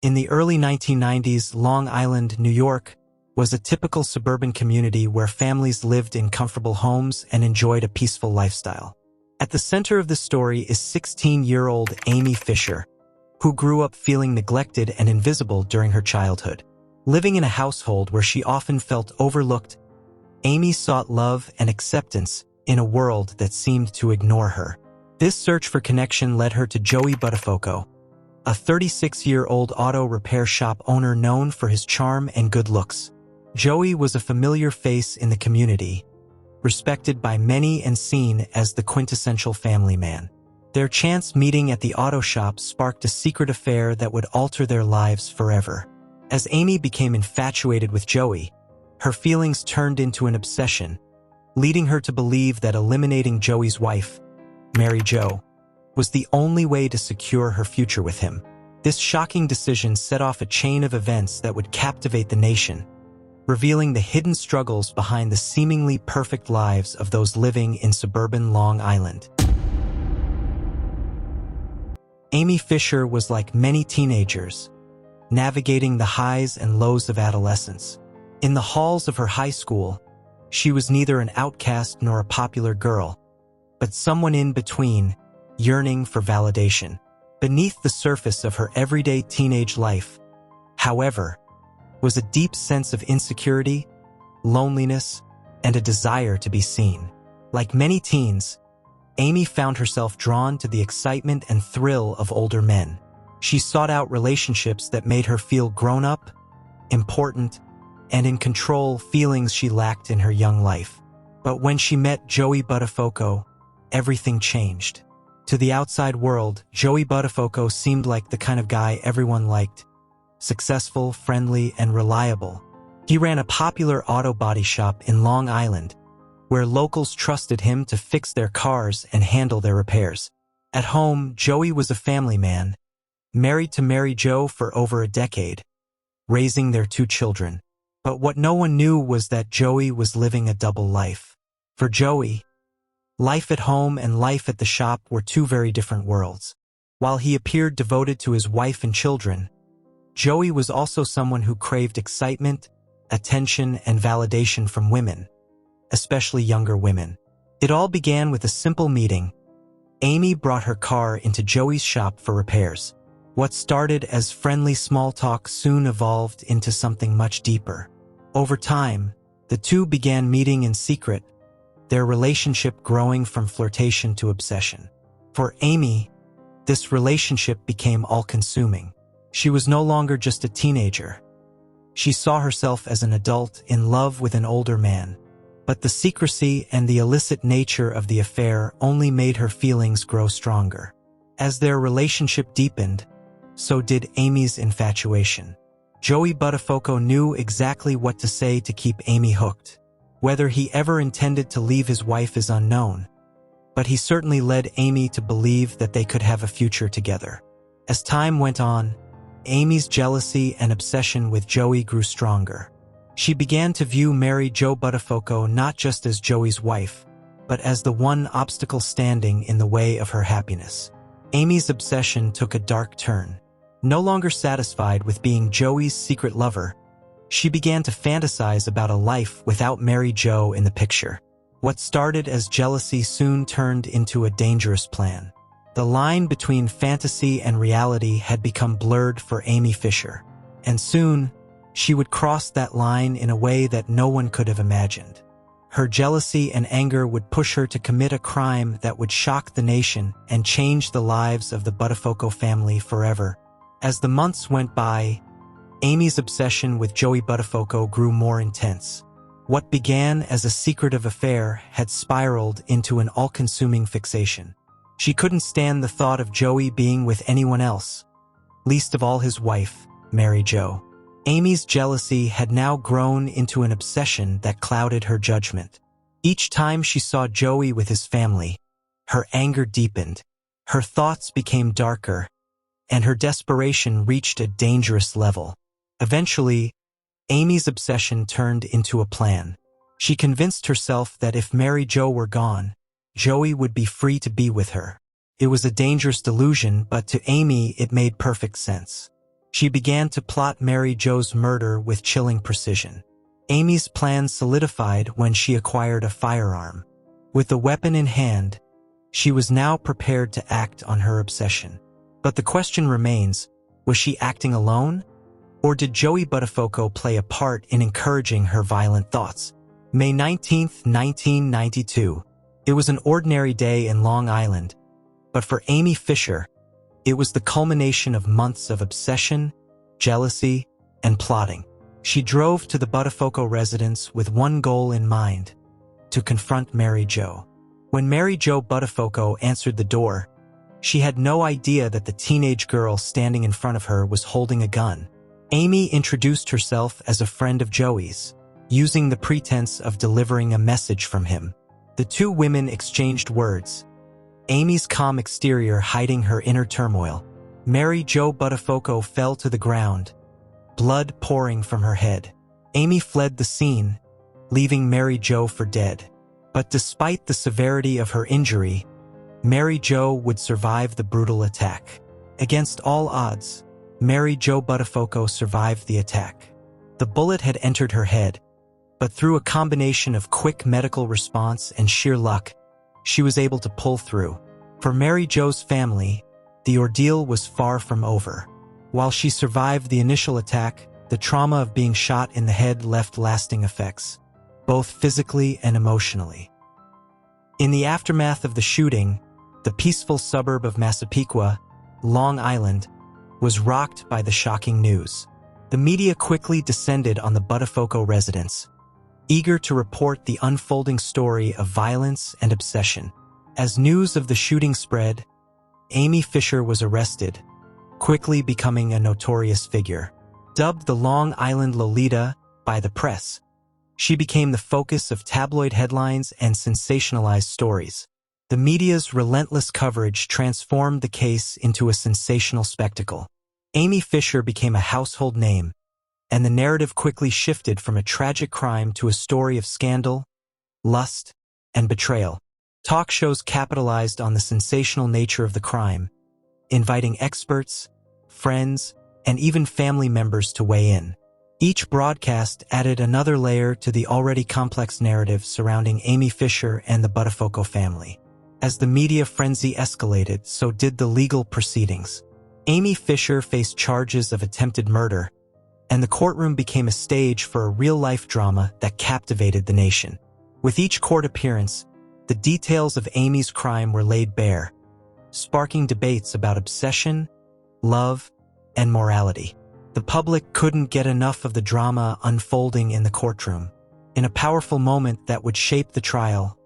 In the early 1990s, Long Island, New York, was a typical suburban community where families lived in comfortable homes and enjoyed a peaceful lifestyle. At the center of the story is 16-year-old Amy Fisher, who grew up feeling neglected and invisible during her childhood. Living in a household where she often felt overlooked, Amy sought love and acceptance in a world that seemed to ignore her. This search for connection led her to Joey Buttafuoco, a 36-year-old auto repair shop owner known for his charm and good looks. Joey was a familiar face in the community, respected by many and seen as the quintessential family man. Their chance meeting at the auto shop sparked a secret affair that would alter their lives forever. As Amy became infatuated with Joey, her feelings turned into an obsession, leading her to believe that eliminating Joey's wife, Mary Jo, was the only way to secure her future with him. This shocking decision set off a chain of events that would captivate the nation, revealing the hidden struggles behind the seemingly perfect lives of those living in suburban Long Island. Amy Fisher was like many teenagers, navigating the highs and lows of adolescence. In the halls of her high school, she was neither an outcast nor a popular girl, but someone in between, yearning for validation. Beneath the surface of her everyday teenage life, however, was a deep sense of insecurity, loneliness, and a desire to be seen. Like many teens, Amy found herself drawn to the excitement and thrill of older men. She sought out relationships that made her feel grown up, important, and in control, feelings she lacked in her young life. But when she met Joey Buttafuoco, everything changed. To the outside world, Joey Buttafuoco seemed like the kind of guy everyone liked. Successful, friendly, and reliable. He ran a popular auto body shop in Long Island, where locals trusted him to fix their cars and handle their repairs. At home, Joey was a family man, married to Mary Jo for over a decade, raising their 2 children. But what no one knew was that Joey was living a double life. For Joey, life at home and life at the shop were 2 very different worlds. While he appeared devoted to his wife and children, Joey was also someone who craved excitement, attention, and validation from women, especially younger women. It all began with a simple meeting. Amy brought her car into Joey's shop for repairs. What started as friendly small talk soon evolved into something much deeper. Over time, the two began meeting in secret, their relationship growing from flirtation to obsession. For Amy, this relationship became all-consuming. She was no longer just a teenager. She saw herself as an adult in love with an older man. But the secrecy and the illicit nature of the affair only made her feelings grow stronger. As their relationship deepened, so did Amy's infatuation. Joey Buttafuoco knew exactly what to say to keep Amy hooked. Whether he ever intended to leave his wife is unknown, but he certainly led Amy to believe that they could have a future together. As time went on, Amy's jealousy and obsession with Joey grew stronger. She began to view Mary Jo Buttafuoco not just as Joey's wife, but as the one obstacle standing in the way of her happiness. Amy's obsession took a dark turn. No longer satisfied with being Joey's secret lover, she began to fantasize about a life without Mary Jo in the picture. What started as jealousy soon turned into a dangerous plan. The line between fantasy and reality had become blurred for Amy Fisher, and soon, she would cross that line in a way that no one could have imagined. Her jealousy and anger would push her to commit a crime that would shock the nation and change the lives of the Buttafuoco family forever. As the months went by, Amy's obsession with Joey Buttafuoco grew more intense. What began as a secretive affair had spiraled into an all-consuming fixation. She couldn't stand the thought of Joey being with anyone else, least of all his wife, Mary Jo. Amy's jealousy had now grown into an obsession that clouded her judgment. Each time she saw Joey with his family, her anger deepened, her thoughts became darker, and her desperation reached a dangerous level. Eventually, Amy's obsession turned into a plan. She convinced herself that if Mary Jo were gone, Joey would be free to be with her. It was a dangerous delusion, but to Amy it made perfect sense. She began to plot Mary Jo's murder with chilling precision. Amy's plan solidified when she acquired a firearm. With the weapon in hand, she was now prepared to act on her obsession. But the question remains, was she acting alone? Or did Joey Buttafuoco play a part in encouraging her violent thoughts? May 19, 1992. It was an ordinary day in Long Island, but for Amy Fisher, it was the culmination of months of obsession, jealousy, and plotting. She drove to the Buttafuoco residence with one goal in mind: to confront Mary Jo. When Mary Jo Buttafuoco answered the door, she had no idea that the teenage girl standing in front of her was holding a gun. Amy introduced herself as a friend of Joey's, using the pretense of delivering a message from him. The two women exchanged words, Amy's calm exterior hiding her inner turmoil. Mary Jo Buttafuoco fell to the ground, blood pouring from her head. Amy fled the scene, leaving Mary Jo for dead. But despite the severity of her injury, Mary Jo would survive the brutal attack. Against all odds, Mary Jo Buttafuoco survived the attack. The bullet had entered her head, but through a combination of quick medical response and sheer luck, she was able to pull through. For Mary Jo's family, the ordeal was far from over. While she survived the initial attack, the trauma of being shot in the head left lasting effects, both physically and emotionally. In the aftermath of the shooting, the peaceful suburb of Massapequa, Long Island, was rocked by the shocking news. The media quickly descended on the Buttafuoco residence, eager to report the unfolding story of violence and obsession. As news of the shooting spread, Amy Fisher was arrested, quickly becoming a notorious figure. Dubbed the Long Island Lolita by the press, she became the focus of tabloid headlines and sensationalized stories. The media's relentless coverage transformed the case into a sensational spectacle. Amy Fisher became a household name, and the narrative quickly shifted from a tragic crime to a story of scandal, lust, and betrayal. Talk shows capitalized on the sensational nature of the crime, inviting experts, friends, and even family members to weigh in. Each broadcast added another layer to the already complex narrative surrounding Amy Fisher and the Buttafuoco family. As the media frenzy escalated, so did the legal proceedings. Amy Fisher faced charges of attempted murder, and the courtroom became a stage for a real-life drama that captivated the nation. With each court appearance, the details of Amy's crime were laid bare, sparking debates about obsession, love, and morality. The public couldn't get enough of the drama unfolding in the courtroom. In a powerful moment that would shape the trial,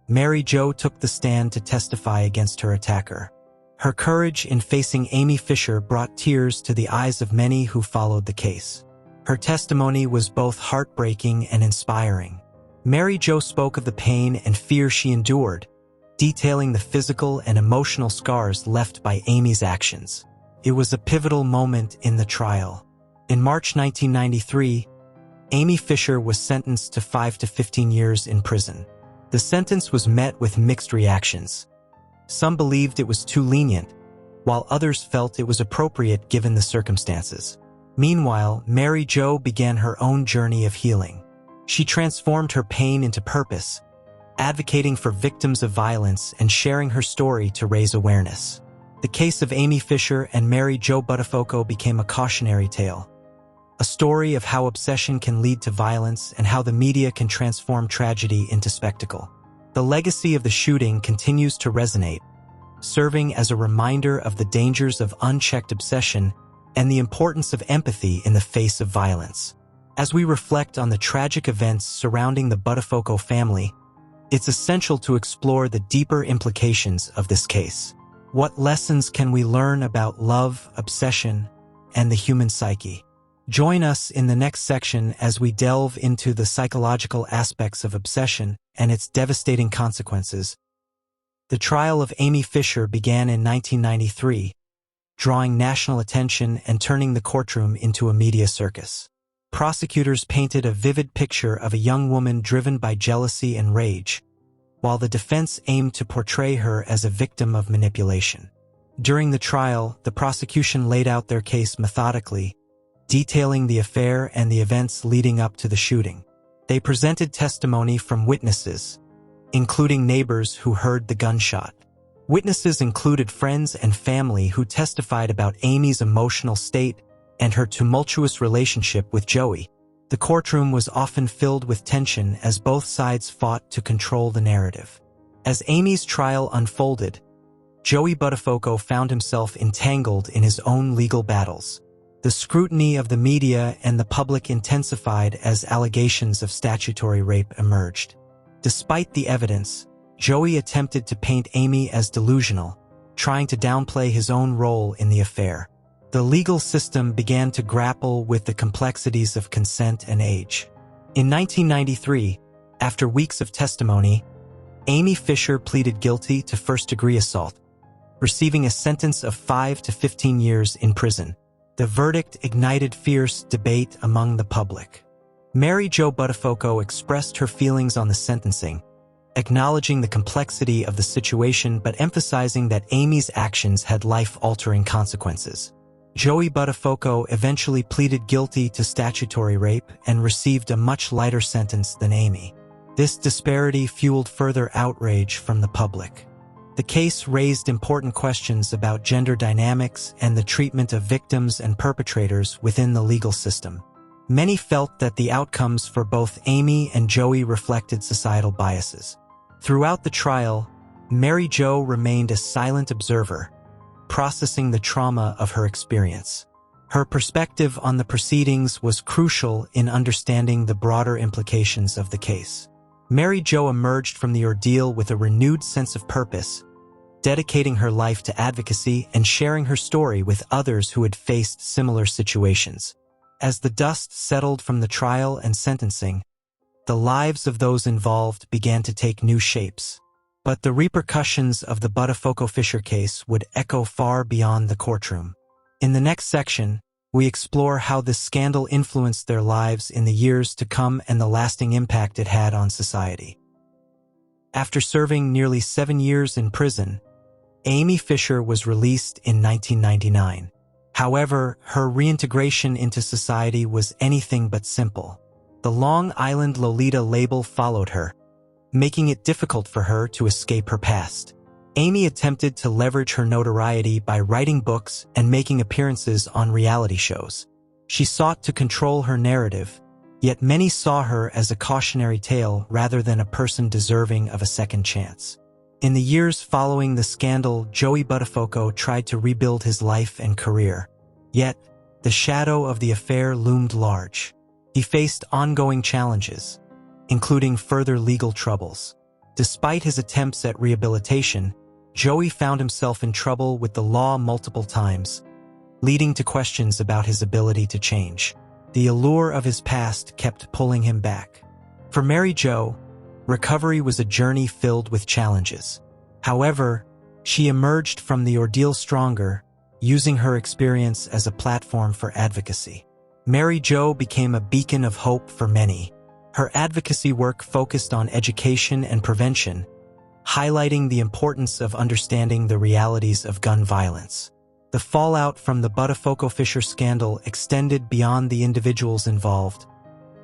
Mary Jo took the stand to testify against her attacker. Her courage in facing Amy Fisher brought tears to the eyes of many who followed the case. Her testimony was both heartbreaking and inspiring. Mary Jo spoke of the pain and fear she endured, detailing the physical and emotional scars left by Amy's actions. It was a pivotal moment in the trial. In March 1993, Amy Fisher was sentenced to 5 to 15 years in prison. The sentence was met with mixed reactions. Some believed it was too lenient, while others felt it was appropriate given the circumstances. Meanwhile, Mary Jo began her own journey of healing. She transformed her pain into purpose, advocating for victims of violence and sharing her story to raise awareness. The case of Amy Fisher and Mary Jo Buttafuoco became a cautionary tale, a story of how obsession can lead to violence and how the media can transform tragedy into spectacle. The legacy of the shooting continues to resonate, serving as a reminder of the dangers of unchecked obsession and the importance of empathy in the face of violence. As we reflect on the tragic events surrounding the Buttafuoco family, it's essential to explore the deeper implications of this case. What lessons can we learn about love, obsession, and the human psyche? Join us in the next section as we delve into the psychological aspects of obsession and its devastating consequences. The trial of Amy Fisher began in 1993, drawing national attention and turning the courtroom into a media circus. Prosecutors painted a vivid picture of a young woman driven by jealousy and rage, while the defense aimed to portray her as a victim of manipulation. During the trial, the prosecution laid out their case methodically, detailing the affair and the events leading up to the shooting. They presented testimony from witnesses, including neighbors who heard the gunshot. Witnesses included friends and family who testified about Amy's emotional state and her tumultuous relationship with Joey. The courtroom was often filled with tension as both sides fought to control the narrative. As Amy's trial unfolded, Joey Buttafuoco found himself entangled in his own legal battles. The scrutiny of the media and the public intensified as allegations of statutory rape emerged. Despite the evidence, Joey attempted to paint Amy as delusional, trying to downplay his own role in the affair. The legal system began to grapple with the complexities of consent and age. In 1993, after weeks of testimony, Amy Fisher pleaded guilty to first-degree assault, receiving a sentence of 5 to 15 years in prison. The verdict ignited fierce debate among the public. Mary Jo Buttafuoco expressed her feelings on the sentencing, acknowledging the complexity of the situation but emphasizing that Amy's actions had life-altering consequences. Joey Buttafuoco eventually pleaded guilty to statutory rape and received a much lighter sentence than Amy. This disparity fueled further outrage from the public. The case raised important questions about gender dynamics and the treatment of victims and perpetrators within the legal system. Many felt that the outcomes for both Amy and Joey reflected societal biases. Throughout the trial, Mary Jo remained a silent observer, processing the trauma of her experience. Her perspective on the proceedings was crucial in understanding the broader implications of the case. Mary Jo emerged from the ordeal with a renewed sense of purpose, dedicating her life to advocacy and sharing her story with others who had faced similar situations. As the dust settled from the trial and sentencing, the lives of those involved began to take new shapes. But the repercussions of the Buttafuoco-Fisher case would echo far beyond the courtroom. In the next section, we explore how this scandal influenced their lives in the years to come and the lasting impact it had on society. After serving nearly 7 years in prison, Amy Fisher was released in 1999. However, her reintegration into society was anything but simple. The Long Island Lolita label followed her, making it difficult for her to escape her past. Amy attempted to leverage her notoriety by writing books and making appearances on reality shows. She sought to control her narrative, yet many saw her as a cautionary tale rather than a person deserving of a second chance. In the years following the scandal, Joey Buttafuoco tried to rebuild his life and career. Yet, the shadow of the affair loomed large. He faced ongoing challenges, including further legal troubles. Despite his attempts at rehabilitation, Joey found himself in trouble with the law multiple times, leading to questions about his ability to change. The allure of his past kept pulling him back. For Mary Jo, recovery was a journey filled with challenges. However, she emerged from the ordeal stronger, using her experience as a platform for advocacy. Mary Jo became a beacon of hope for many. Her advocacy work focused on education and prevention, highlighting the importance of understanding the realities of gun violence. The fallout from the Buttafuoco-Fisher scandal extended beyond the individuals involved,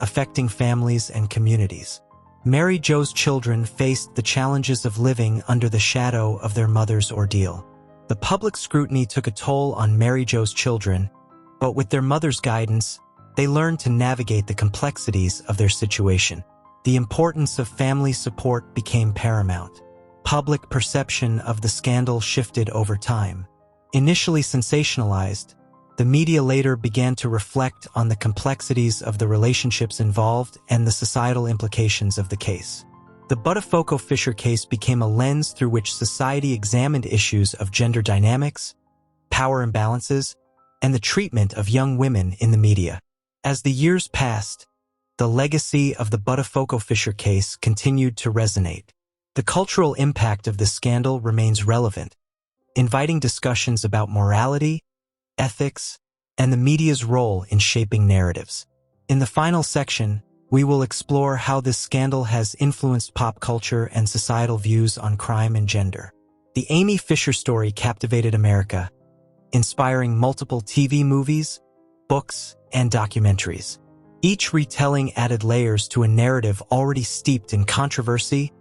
affecting families and communities. Mary Jo's children faced the challenges of living under the shadow of their mother's ordeal. The public scrutiny took a toll on Mary Jo's children, but with their mother's guidance, they learned to navigate the complexities of their situation. The importance of family support became paramount. Public perception of the scandal shifted over time. Initially sensationalized, the media later began to reflect on the complexities of the relationships involved and the societal implications of the case. The Buttafuoco-Fisher case became a lens through which society examined issues of gender dynamics, power imbalances, and the treatment of young women in the media. As the years passed, the legacy of the Buttafuoco-Fisher case continued to resonate. The cultural impact of the scandal remains relevant, inviting discussions about morality, ethics, and the media's role in shaping narratives. In the final section, we will explore how this scandal has influenced pop culture and societal views on crime and gender. The Amy Fisher story captivated America, inspiring multiple TV movies, books, and documentaries. Each retelling added layers to a narrative already steeped in controversy,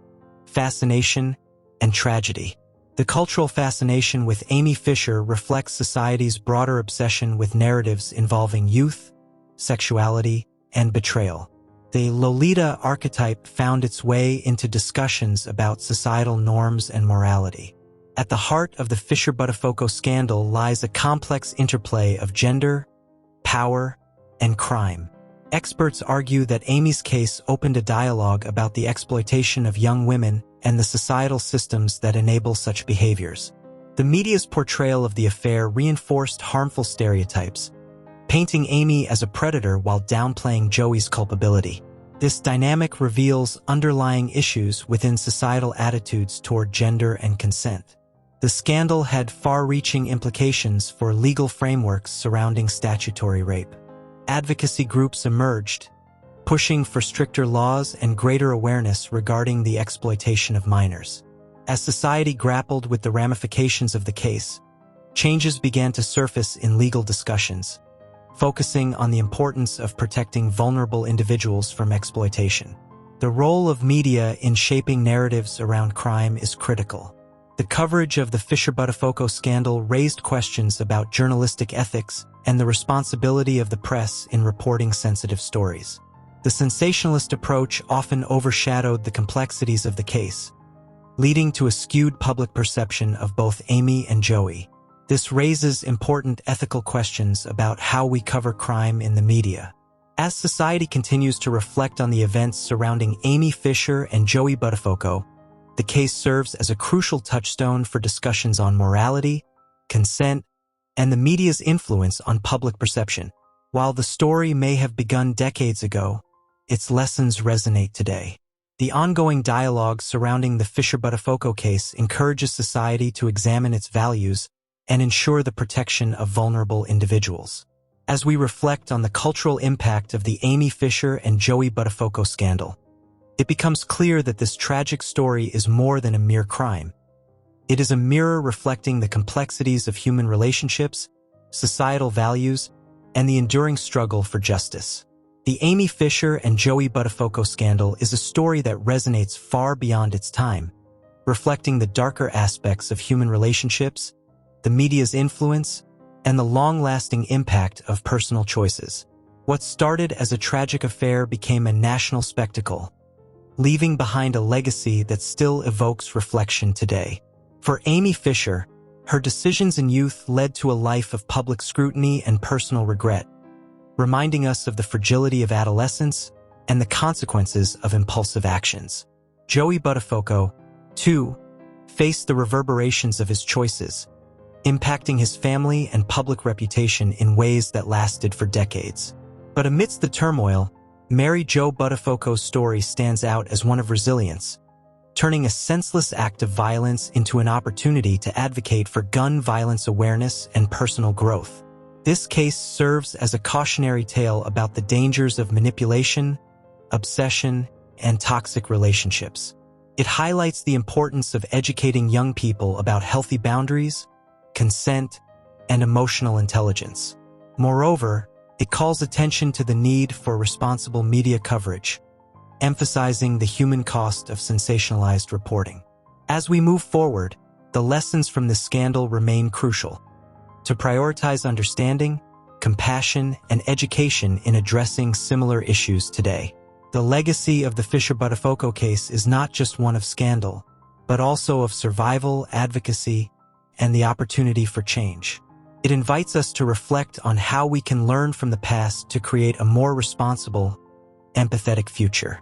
fascination, and tragedy. The cultural fascination with Amy Fisher reflects society's broader obsession with narratives involving youth, sexuality, and betrayal. The Lolita archetype found its way into discussions about societal norms and morality. At the heart of the Fisher-Buttafuoco scandal lies a complex interplay of gender, power, and crime. Experts argue that Amy's case opened a dialogue about the exploitation of young women and the societal systems that enable such behaviors. The media's portrayal of the affair reinforced harmful stereotypes, painting Amy as a predator while downplaying Joey's culpability. This dynamic reveals underlying issues within societal attitudes toward gender and consent. The scandal had far-reaching implications for legal frameworks surrounding statutory rape. Advocacy groups emerged, pushing for stricter laws and greater awareness regarding the exploitation of minors. As society grappled with the ramifications of the case, changes began to surface in legal discussions, focusing on the importance of protecting vulnerable individuals from exploitation. The role of media in shaping narratives around crime is critical. The coverage of the Fisher-Buttafuoco scandal raised questions about journalistic ethics and the responsibility of the press in reporting sensitive stories. The sensationalist approach often overshadowed the complexities of the case, leading to a skewed public perception of both Amy and Joey. This raises important ethical questions about how we cover crime in the media. As society continues to reflect on the events surrounding Amy Fisher and Joey Buttafuoco, the case serves as a crucial touchstone for discussions on morality, consent, and the media's influence on public perception. While the story may have begun decades ago, its lessons resonate today. The ongoing dialogue surrounding the Fisher-Buttafuoco case encourages society to examine its values and ensure the protection of vulnerable individuals. As we reflect on the cultural impact of the Amy Fisher and Joey Buttafuoco scandal, it becomes clear that this tragic story is more than a mere crime. It is a mirror reflecting the complexities of human relationships, societal values, and the enduring struggle for justice. The Amy Fisher and Joey Buttafuoco scandal is a story that resonates far beyond its time, reflecting the darker aspects of human relationships, the media's influence, and the long-lasting impact of personal choices. What started as a tragic affair became a national spectacle, leaving behind a legacy that still evokes reflection today. For Amy Fisher, her decisions in youth led to a life of public scrutiny and personal regret, reminding us of the fragility of adolescence and the consequences of impulsive actions. Joey Buttafuoco, too, faced the reverberations of his choices, impacting his family and public reputation in ways that lasted for decades. But amidst the turmoil, Mary Jo Buttafuoco's story stands out as one of resilience, turning a senseless act of violence into an opportunity to advocate for gun violence awareness and personal growth. This case serves as a cautionary tale about the dangers of manipulation, obsession, and toxic relationships. It highlights the importance of educating young people about healthy boundaries, consent, and emotional intelligence. Moreover, it calls attention to the need for responsible media coverage, emphasizing the human cost of sensationalized reporting. As we move forward, the lessons from this scandal remain crucial: to prioritize understanding, compassion, and education in addressing similar issues today. The legacy of the Fisher-Buttafuoco case is not just one of scandal, but also of survival, advocacy, and the opportunity for change. It invites us to reflect on how we can learn from the past to create a more responsible, empathetic future.